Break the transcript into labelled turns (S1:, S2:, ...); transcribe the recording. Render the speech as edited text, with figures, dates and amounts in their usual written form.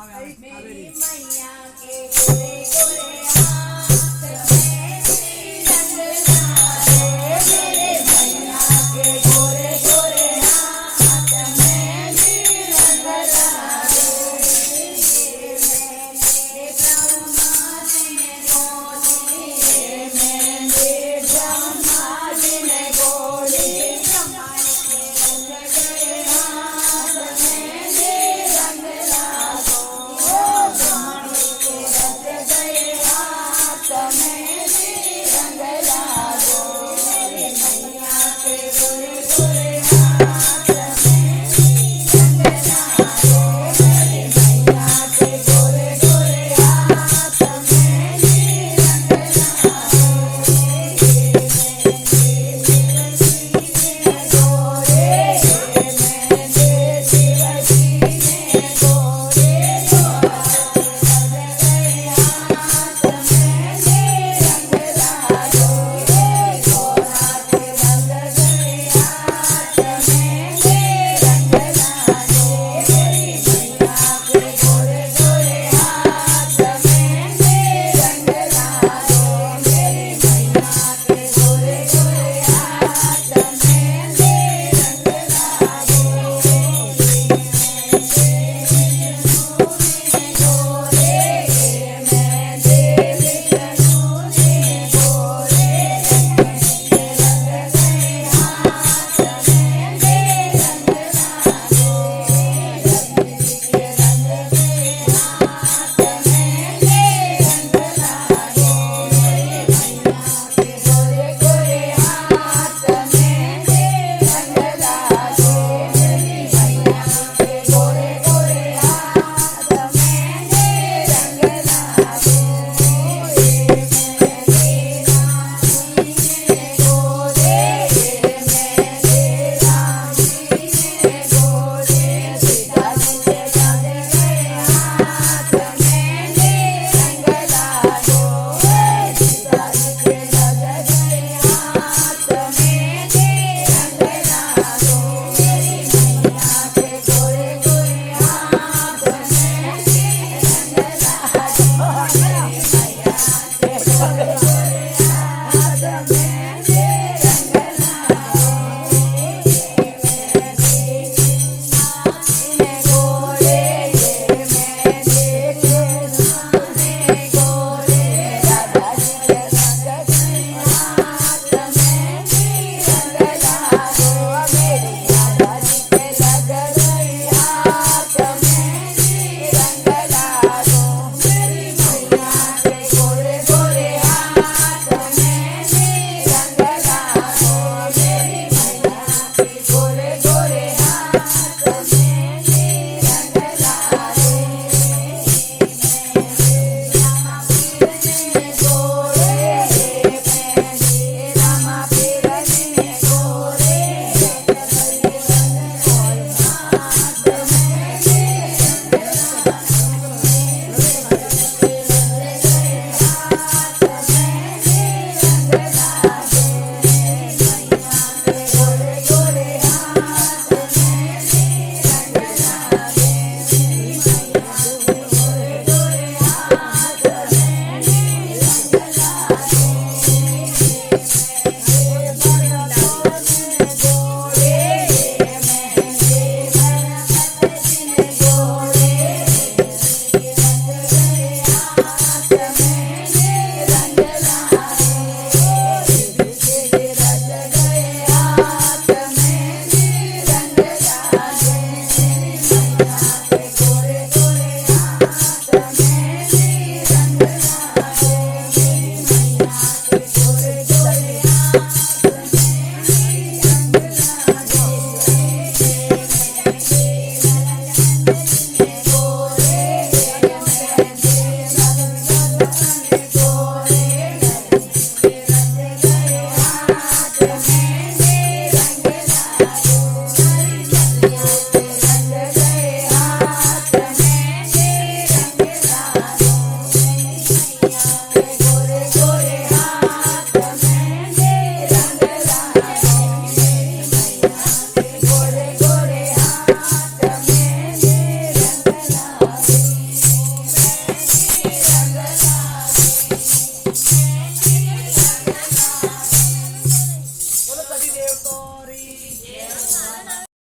S1: मेरी मैया के गोरे गोरे हाथ में रंग लागे मेरे ब्रह्मा जी ने गोली मेरे ब्रह्मा जी ने गोली ब्रह्मा के रंग गए हाथ में रंग लागो ब्रह्मा के रंग गए हाथ में रंग लागो मेरी मैया के गोरे गोरे हाथ में रंग लागो मेरी मैया के गोरे गोरे हाथ में रंग लागो